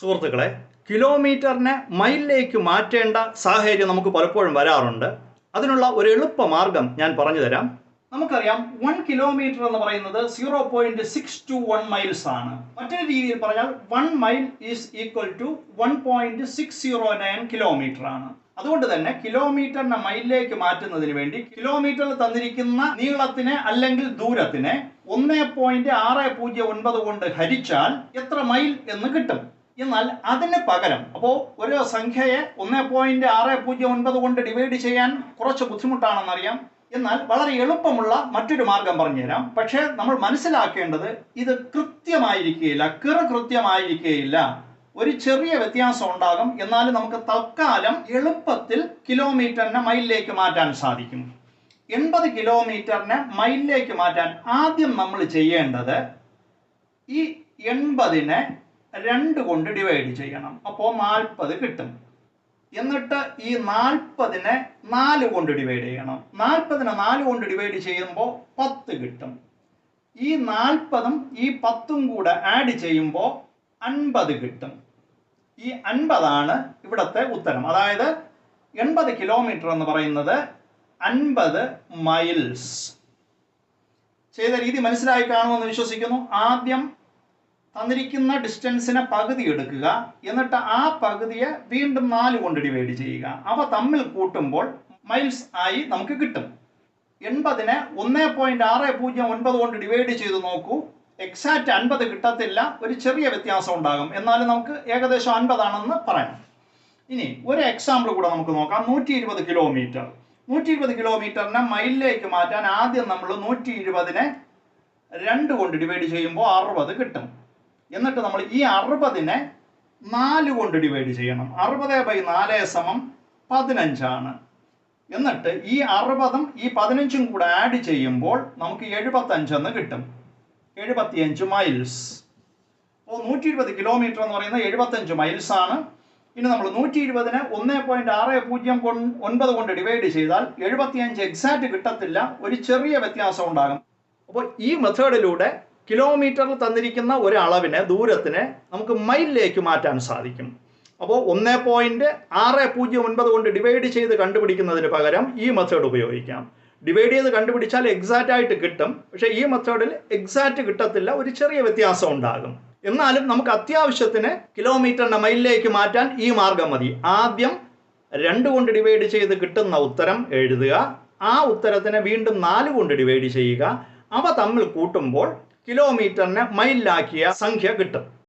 സുഹൃത്തുക്കളെ, കിലോമീറ്ററിനെ മൈലിലേക്ക് മാറ്റേണ്ട സാഹചര്യം നമുക്ക് പലപ്പോഴും വരാറുണ്ട്. അതിനുള്ള ഒരു എളുപ്പ മാർഗം ഞാൻ പറഞ്ഞു തരാം. നമുക്കറിയാം 1 കിലോമീറ്റർ എന്ന് പറയുന്നത് 0.621 മൈൽസ് ആണ്. മറ്റൊരു രീതിയിൽ പറഞ്ഞാൽ 1 mile is equal to 1.609 kilometre ആണ്. അതുകൊണ്ട് തന്നെ കിലോമീറ്ററിനെ മൈലിലേക്ക് മാറ്റുന്നതിന് വേണ്ടി കിലോമീറ്ററിൽ തന്നിരിക്കുന്ന നീളത്തിനെ അല്ലെങ്കിൽ ദൂരത്തിനെ 1.609 കൊണ്ട് ഹരിച്ചാൽ എത്ര മൈൽ എന്ന് കിട്ടും. എന്നാൽ അതിന് പകരം ഒരു സംഖ്യയെ 1.609 കൊണ്ട് ഡിവൈഡ് ചെയ്യാൻ കുറച്ച് ബുദ്ധിമുട്ടാണെന്നറിയാം. എന്നാൽ വളരെ എളുപ്പമുള്ള മറ്റൊരു മാർഗം പറഞ്ഞുതരാം. പക്ഷേ നമ്മൾ മനസ്സിലാക്കേണ്ടത് ഇത് കൃത്യമായിരിക്കുകയില്ല, കൃത്യമായിരിക്കുകയില്ല. ഒരു ചെറിയ വ്യത്യാസം ഉണ്ടാകും. എന്നാലും നമുക്ക് തൽക്കാലം എളുപ്പത്തിൽ കിലോമീറ്ററിനെ മൈലിലേക്ക് മാറ്റാൻ സാധിക്കും. 80 കിലോമീറ്ററിനെ മൈലിലേക്ക് മാറ്റാൻ ആദ്യം നമ്മൾ ചെയ്യേണ്ടത് ഈ 80നെ 2 കൊണ്ട് ഡിവൈഡ് ചെയ്യണം. അപ്പോൾ 40 കിട്ടും. എന്നിട്ട് ഈ 40നെ 4 കൊണ്ട് ഡിവൈഡ് ചെയ്യണം. 40നെ 4 കൊണ്ട് ഡിവൈഡ് ചെയ്യുമ്പോൾ 10 കിട്ടും. ഈ 40ഉം ഈ 10ഉം കൂടെ ആഡ് ചെയ്യുമ്പോൾ 50 കിട്ടും. ഈ 50 ഇവിടുത്തെ ഉത്തരം. അതായത് 80 കിലോമീറ്റർ എന്ന് പറയുന്നത് 50 മൈൽസ്. ചെയ്ത രീതി മനസ്സിലായി കാണുമെന്ന് വിശ്വസിക്കുന്നു. ആദ്യം തന്നിരിക്കുന്ന ഡിസ്റ്റൻസിനെ പകുതി എടുക്കുക. എന്നിട്ട് ആ പകുതിയെ വീണ്ടും 4 കൊണ്ട് ഡിവൈഡ് ചെയ്യുക. അവ തമ്മിൽ കൂട്ടുമ്പോൾ മൈൽസ് ആയി നമുക്ക് കിട്ടും. 80നെ 1.609 കൊണ്ട് ഡിവൈഡ് ചെയ്ത് നോക്കൂ. എക്സാക്റ്റ് 50 കിട്ടത്തില്ല, ഒരു ചെറിയ വ്യത്യാസം ഉണ്ടാകും. എന്നാലും നമുക്ക് ഏകദേശം 50 ആണെന്ന് പറയാം. ഇനി ഒരു എക്സാമ്പിൾ കൂടെ നമുക്ക് നോക്കാം. 120 കിലോമീറ്റർ. 120 കിലോമീറ്ററിനെ മൈലിലേക്ക് മാറ്റാൻ ആദ്യം നമ്മൾ 120നെ 2 കൊണ്ട് ഡിവൈഡ് ചെയ്യുമ്പോൾ 60 കിട്ടും. എന്നിട്ട് നമ്മൾ ഈ 60നെ 4 കൊണ്ട് ഡിവൈഡ് ചെയ്യണം. 60/4 = 15 ആണ്. എന്നിട്ട് ഈ 60ഉം ഈ 15ഉം കൂടെ ആഡ് ചെയ്യുമ്പോൾ നമുക്ക് 75 എന്ന് കിട്ടും. 75 മൈൽസ്. അപ്പോൾ 120 കിലോമീറ്റർ എന്ന് പറയുന്നത് 75 മൈൽസ് ആണ്. ഇനി നമ്മൾ 120നെ 1.609 കൊണ്ട് ഡിവൈഡ് ചെയ്താൽ 75 എക്സാക്റ്റ് കിട്ടത്തില്ല, ഒരു ചെറിയ വ്യത്യാസം ഉണ്ടാകും. അപ്പോൾ ഈ മെത്തേഡിലൂടെ കിലോമീറ്ററിൽ തന്നിരിക്കുന്ന ഒരു അളവിനെ, ദൂരത്തിനെ നമുക്ക് മൈലിലേക്ക് മാറ്റാൻ സാധിക്കും. അപ്പോൾ 1.609 കൊണ്ട് ഡിവൈഡ് ചെയ്ത് കണ്ടുപിടിക്കുന്നതിന് പകരം ഈ മെത്തേഡ് ഉപയോഗിക്കാം. ഡിവൈഡ് ചെയ്ത് കണ്ടുപിടിച്ചാൽ എക്സാക്റ്റ് ആയിട്ട് കിട്ടും. പക്ഷേ ഈ മെത്തേഡിൽ എക്സാക്റ്റ് കിട്ടത്തില്ല, ഒരു ചെറിയ വ്യത്യാസം ഉണ്ടാകും. എന്നാലും നമുക്ക് അത്യാവശ്യത്തിന് കിലോമീറ്ററിനെ മൈലിലേക്ക് മാറ്റാൻ ഈ മാർഗം മതി. ആദ്യം 2 കൊണ്ട് ഡിവൈഡ് ചെയ്ത് കിട്ടുന്ന ഉത്തരം എഴുതുക. ആ ഉത്തരത്തിനെ വീണ്ടും 4 കൊണ്ട് ഡിവൈഡ് ചെയ്യുക. അവ തമ്മിൽ കൂട്ടുമ്പോൾ കിലോമീറ്ററിനെ മൈലിലാക്കിയ സംഖ്യ കിട്ടും.